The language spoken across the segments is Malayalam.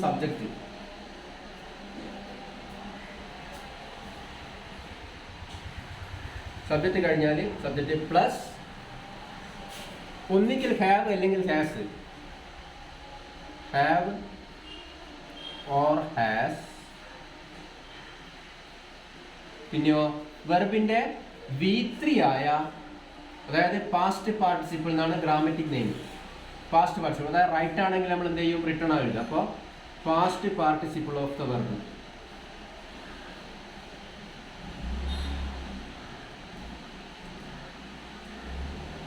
സബ്ജക്റ്റ്. സബ്ജക്റ്റ് കഴിഞ്ഞാൽ സബ്ജക്റ്റ് പ്ലസ് ഒന്നുകിൽ ഹാവ് അല്ലെങ്കിൽ ഹാസ്. Have or has. പിന്നെയോ വെർബിന്റെ V3 ആയ, അതായത് പാസ്റ്റ് പാർട്ടിസിപ്പിൾ എന്നാണ് ഗ്രാമറ്റിക് നെയിം. പാസ്റ്റ് പാർട്ടിസിപ്പിൾ, അതായത് റൈറ്റ് ആണെങ്കിൽ നമ്മൾ എന്ത് ചെയ്യും, റിട്ടേൺ ആവില്ല. അപ്പോൾ past participle of the verb.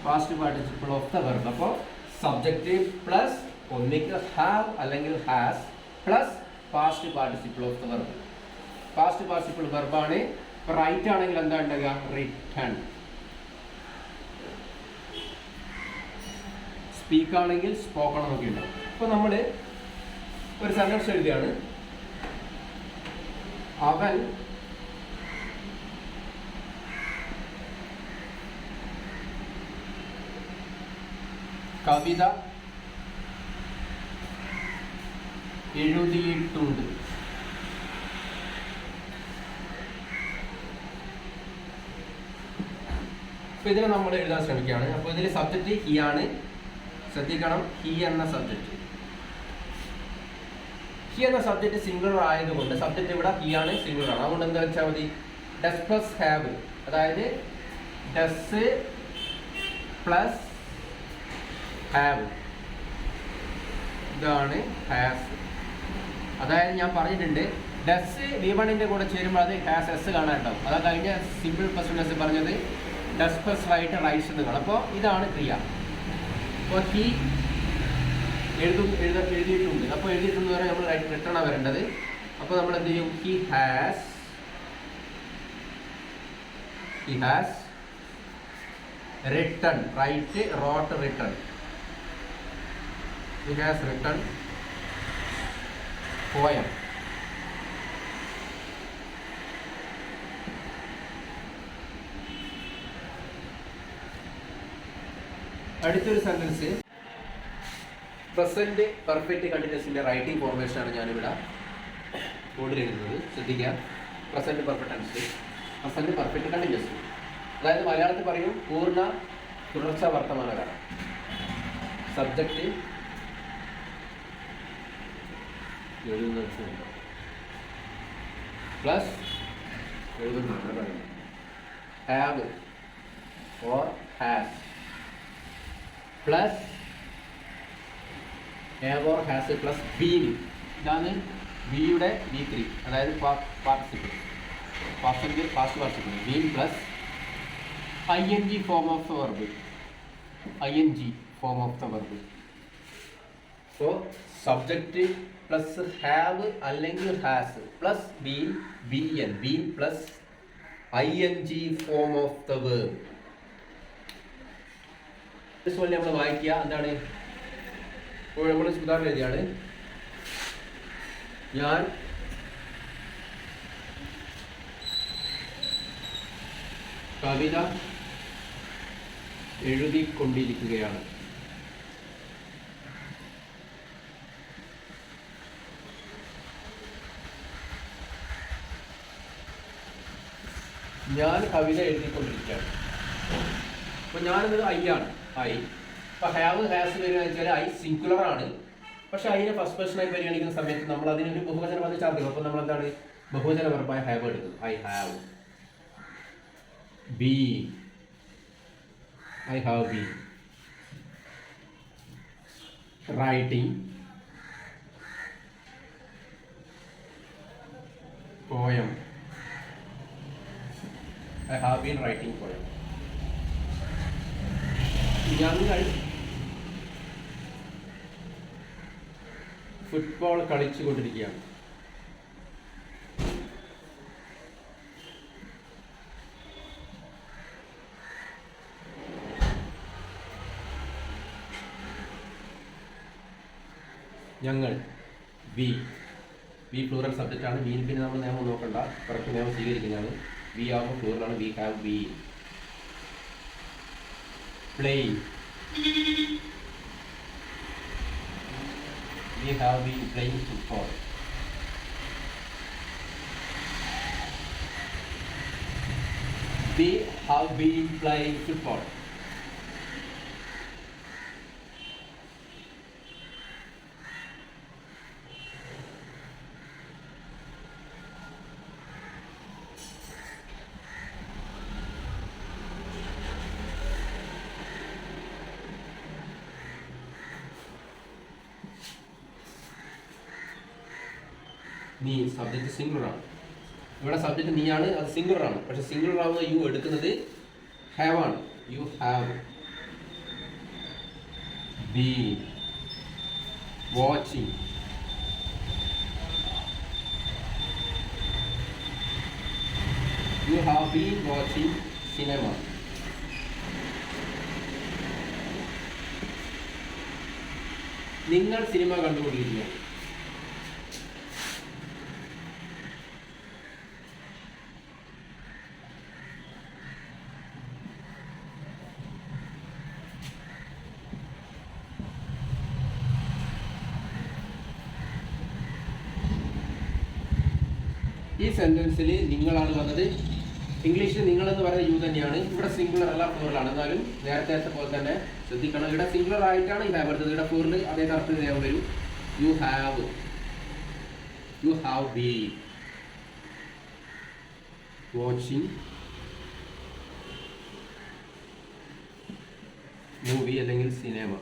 Past participle of the verb. അപ്പോൾ സബ്ജക്റ്റ് പ്ലസ് ഒന്നിക്ക് ഹാവ് അല്ലെങ്കിൽ has plus past participle of the verb. Past participle വെർബാണ്. ഇപ്പോൾ റൈറ്റ് ആണെങ്കിൽ എന്താ ഉണ്ടാകുക, റിട്ടേൺ. സ്പീക്ക് ആണെങ്കിൽ സ്പോക്കൺ എന്നൊക്കെ ഉണ്ടാവും. ഇപ്പോൾ നമ്മൾ ഒരു സെന്റൻസ് എഴുതിയാണ്, അവൻ കവിത എഴുതിയിട്ടുണ്ട്. അപ്പോൾ ഇതിനെ നമ്മൾ എഴുതാൻ ശ്രമിക്കുകയാണ്. അപ്പോൾ ഇതിൽ സബ്ജക്റ്റ് ഹി ആണ്. ശ്രദ്ധിക്കണം, ഹി എന്ന സബ്ജക്റ്റ്. ഹി എന്ന സബ്ജക്റ്റ് സിംഗുലർ ആയതുകൊണ്ട് സബ്ജക്റ്റ് ഇവിടെ ഹി ആണ്, സിംഗുലർ ആണ്. അതുകൊണ്ട് എന്താ വെച്ചാൽ മതി, ഡസ് പ്ലസ് ഹാവ്, അതായത് ഡസ് പ്ലസ് ഹാവ്, ഇതാണ് ഹാസ്. അതായത് ഞാൻ പറഞ്ഞിട്ടുണ്ട്, ഡസ് V1ന്റെ കൂടെ ചേരുമ്പോൾ അത് ഹാസ് എസ് കാണാനുണ്ടാവും. അതാ കഴിഞ്ഞ സിമ്പിൾ പ്രസന്റ് പറഞ്ഞത് ഡസ് പ്ലസ് റൈറ്റ് റൈറ്റ്സ് എന്ന് കാണും. അപ്പോൾ ഇതാണ് ക്രിയ. അപ്പോൾ ഹി എഴുതിയിട്ടുണ്ട്. അപ്പോൾ എഴുതിയിട്ടുണ്ട് വരെ നമ്മൾ റിട്ടേൺ ആണ് വരേണ്ടത്. അപ്പോൾ നമ്മൾ എന്ത് ചെയ്യും, he has written, write wrote written. He has written poem. അടുത്തൊരു സെന്റൻസ് പ്രസന്റ് പെർഫെക്റ്റ് കണ്ടിന്യൂസിന്റെ റൈറ്റിംഗ് ഫോർമേഷൻ ആണ് ഞാനിവിടെ കൊണ്ടുവരുന്നത്. ശ്രദ്ധിക്കുക, present perfect tense, present perfect continuous. അതായത് മലയാളത്തിൽ പറയും പൂർണ്ണ തുടർച്ച വർത്തമാനകാലം. സബ്ജക്റ്റ് പ്ലസ് എഴുതുന്നുണ്ട്, have or has plus have or has plus been. ഇതാണ് ബിയുടെ V3, അതായത് participle, past participle. Been plus ING form of the verb. ING form of the verb. So subject plus have അല്ലെങ്കിൽ has plus been, been plus ING form of the verb. നമ്മൾ വായിക്കുക, എന്താണ്, ഇപ്പോൾ നമ്മൾ ഉദാഹരണം എഴുതിയാണ്, ഞാൻ കവിത എഴുതിക്കൊണ്ടിരിക്കുകയാണ്. ഞാൻ കവിത എഴുതിക്കൊണ്ടിരിക്കുകയാണ്. അപ്പോൾ ഞാനെന്നത് ഐ ആണ്, ഐ. ഇപ്പോൾ ഹാവ് ഹാസ് വരിക വെച്ചാൽ ഐ സിംഗുലർ ആണ്. പക്ഷേ അതിനെ ഫസ്റ്റ് പേഴ്സണായി പരിഗണിക്കുന്ന സമയത്ത് നമ്മൾ അതിനൊരു ബഹുവചന പദം ചേർക്കും. അപ്പോൾ നമ്മൾ എന്താണ്, ബഹുവചന വെർബായ ഹാവ് എടുക്കും. I have been, I have been writing poem. I have been writing poem. ഞങ്ങൾ ഫുട്ബോൾ കളിച്ചുകൊണ്ടിരിക്കുകയാണ്. ഞങ്ങൾ വി പ്ലൂറൽ സബ്ജക്റ്റ് ആണ്. ബീൻ പിന്നെ നമ്മൾ നിയമം നോക്കണ്ട, കറക്റ്റ് നിയമം സ്വീകരിക്കുന്നതാണ്. വി ആകുമ്പോൾ പ്ലൂറലാണ്. We have been playing. We We have been playing football. We have been playing football. നീ സബ്ജക്റ്റ് സിംഗുലർ ആണ്. ഇവിടെ സബ്ജക്റ്റ് നീയാണ്, അത് സിംഗുലർ ആണ്. പക്ഷെ സിംഗുലർ ആവുന്ന യു എടുക്കുന്നത് ഹാവ് ആണ്. You have been watching. You have been watching cinema. നിങ്ങൾ സിനിമ കണ്ടുകൊണ്ടിരിക്കുകയാണ്. ഈ സെന്റൻസിൽ നിങ്ങളാണ് വന്നത്. ഇംഗ്ലീഷിൽ നിങ്ങളെന്ന് പറയുന്നത് യു തന്നെയാണ്. ഇവിടെ സിംഗുലർ അല്ല, ഫ്ലൂറലാണ്. എന്നാലും നേരത്തെ പോലെ തന്നെ ശ്രദ്ധിക്കണം. ഇവിടെ സിംഗുലർ ആയിട്ടാണ് ഈ ഹാവ് എടുത്തത്. ഇവിടെ ഫ്ലൂറിൽ അതേ തരത്തിൽ ഹാവ് വരും. You have been watching movie അല്ലെങ്കിൽ സിനിമ.